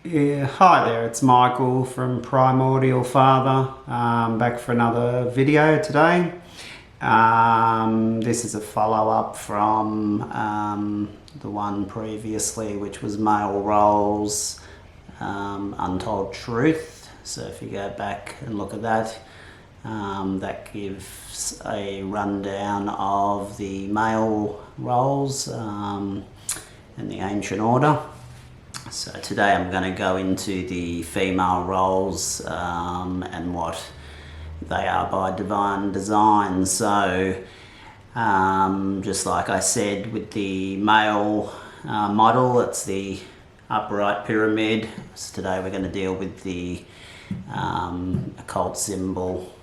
Yeah, hi there, it's Michael from Primordial Father, back for another video today. This is a follow-up from the one previously, which was male roles, Untold Truth. So if you go back and look at that, that gives a rundown of the male roles in the ancient order. So today I'm going to go into the female roles and what they are by divine design. So just like I said with the male model, it's the upright pyramid. So today we're going to deal with the occult symbol,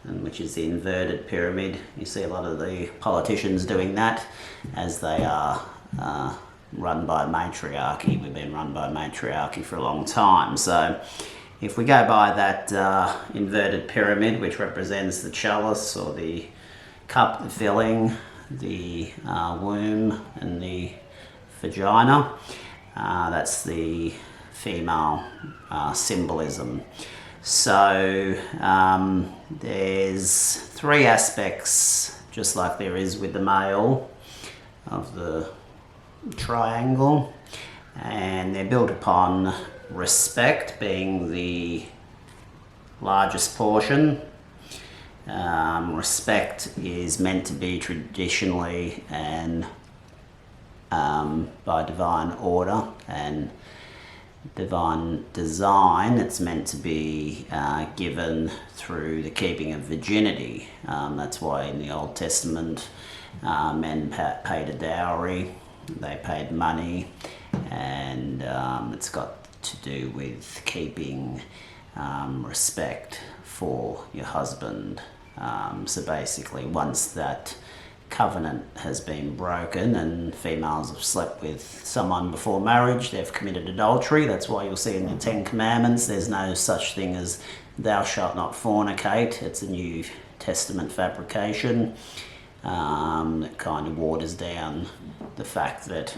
which is the inverted pyramid. You see a lot of the politicians doing that as they are run by matriarchy. We've been run by matriarchy for a long time. So if we go by that inverted pyramid, which represents the chalice or the cup, the filling, the womb and the vagina, that's the female symbolism. So there's three aspects, just like there is with the male, of the triangle, and they're built upon respect being the largest portion. Respect is meant to be traditionally and by divine order and divine design. It's meant to be given through the keeping of virginity. That's why in the Old Testament men paid a dowry. They paid money, and it's got to do with keeping respect for your husband. So basically, once that covenant has been broken and females have slept with someone before marriage, they've committed adultery. That's why you'll see in the Ten Commandments there's no such thing as thou shalt not fornicate. It's a New Testament fabrication. That kind of waters down the fact that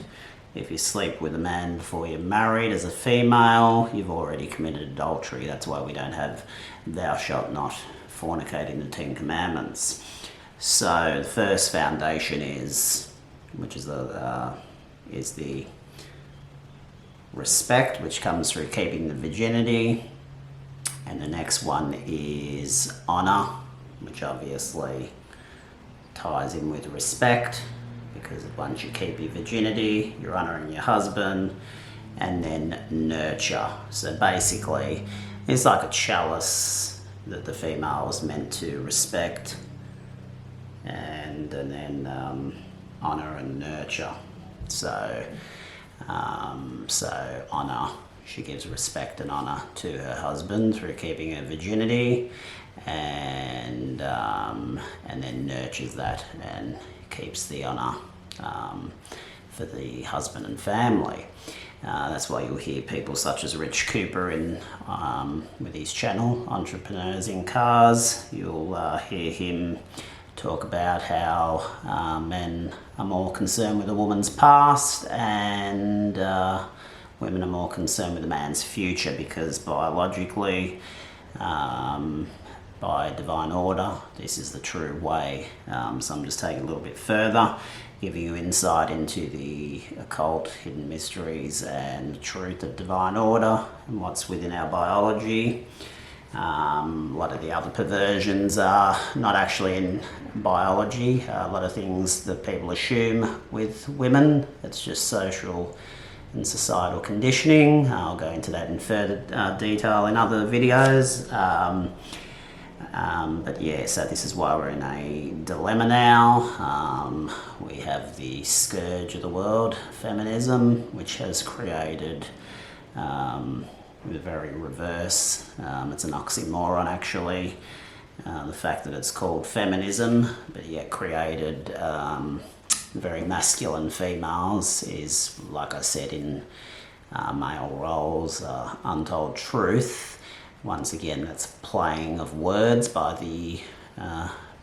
if you sleep with a man before you're married as a female, you've already committed adultery. That's why we don't have thou shalt not fornicate in the Ten Commandments. So the first foundation is the respect, which comes through keeping the virginity, and the next one is honor, which obviously ties in with respect, because once you keep your virginity, you're honouring your husband. And then nurture. So basically, it's like a chalice that the female is meant to respect, and then honour and nurture. So honour, she gives respect and honour to her husband through keeping her virginity, and then nurtures that and keeps the honour for the husband and family. That's why you'll hear people such as Rich Cooper with his channel, Entrepreneurs in Cars. You'll hear him talk about how men are more concerned with a woman's past, and women are more concerned with a man's future, because biologically, by divine order, this is the true way. So I'm just taking a little bit further, giving you insight into the occult, hidden mysteries and truth of divine order and what's within our biology. A lot of the other perversions are not actually in biology. A lot of things that people assume with women, it's just social and societal conditioning. I'll go into that in further detail in other videos. But yeah, so this is why we're in a dilemma now. We have the scourge of the world, feminism, which has created the very reverse. It's an oxymoron, actually. The fact that it's called feminism, but yet created very masculine females is, like I said, in male roles, Untold Truth. Once again, that's playing of words by the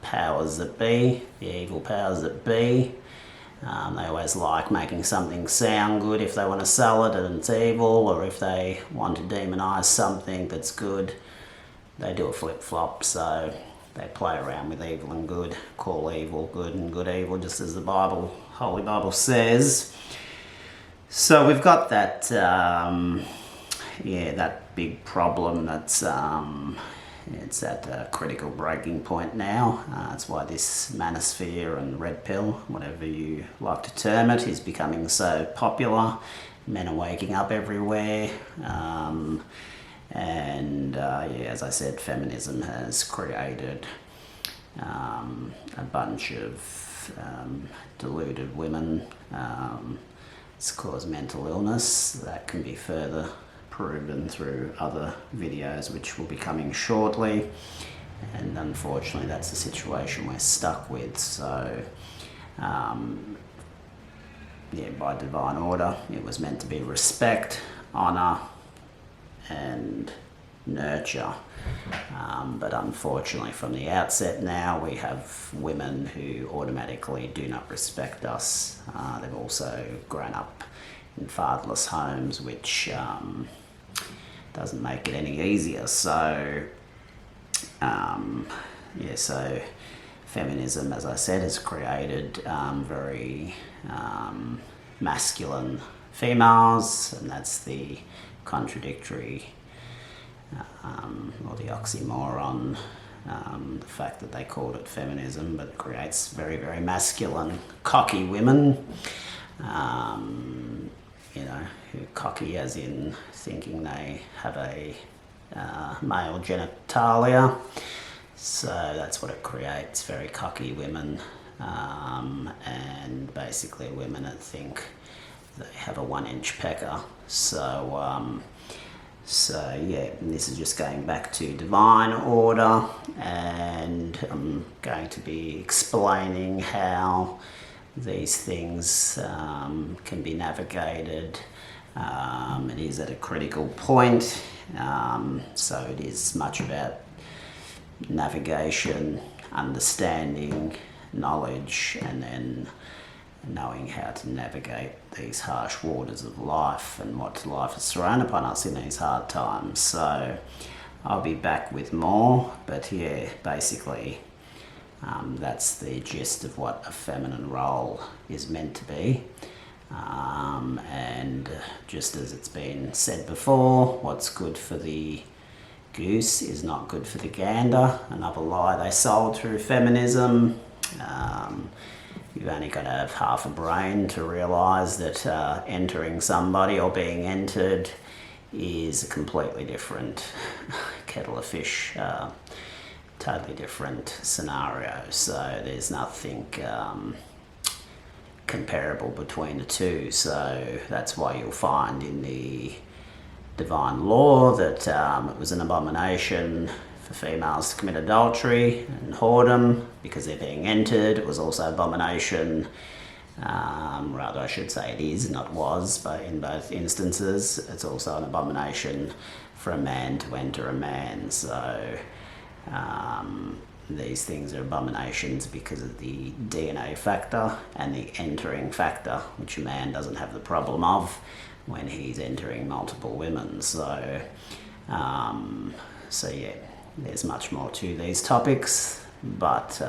powers that be, the evil powers that be. They always like making something sound good if they want to sell it and it's evil, or if they want to demonize something that's good, they do a flip-flop. So they play around with evil and good, call evil good and good evil, just as the Bible, Holy Bible says. So we've got that, that big problem that's, it's at a critical breaking point now. That's why this manosphere and red pill, whatever you like to term it, is becoming so popular. Men are waking up everywhere. As I said, feminism has created a bunch of deluded women. It's caused mental illness that can be further proven through other videos which will be coming shortly, and unfortunately that's the situation we're stuck with. So by divine order it was meant to be respect, honor and nurture, but unfortunately from the outset now we have women who automatically do not respect us. They've also grown up in fatherless homes, which doesn't make it any easier. So so feminism, as I said, has created very masculine females, and that's the contradictory or the oxymoron, the fact that they called it feminism, but it creates very, very masculine, cocky women. Cocky as in thinking they have a male genitalia. So that's what it creates, very cocky women, and basically women that think they have a 1-inch pecker. So this is just going back to divine order, and I'm going to be explaining how these things can be navigated. It is at a critical point, so it is much about navigation, understanding, knowledge, and then knowing how to navigate these harsh waters of life and what life has thrown upon us in these hard times. So I'll be back with more, but basically that's the gist of what a feminine role is meant to be. And just as it's been said before, what's good for the goose is not good for the gander. Another lie they sold through feminism. You've only got to have half a brain to realise that entering somebody or being entered is a completely different kettle of fish, totally different scenario. So there's nothing comparable between the two. So that's why you'll find in the divine law that it was an abomination for females to commit adultery and whoredom because they're being entered. It was also abomination, rather I should say it is, not was, but in both instances it's also an abomination for a man to enter a man. So these things are abominations because of the DNA factor and the entering factor, which a man doesn't have the problem of when he's entering multiple women. So there's much more to these topics, but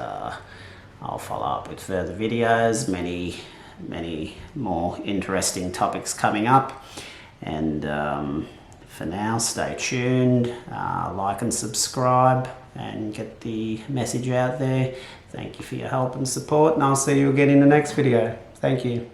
I'll follow up with further videos, many more interesting topics coming up. And for now, stay tuned, like and subscribe and get the message out there. Thank you for your help and support, and I'll see you again in the next video. Thank you.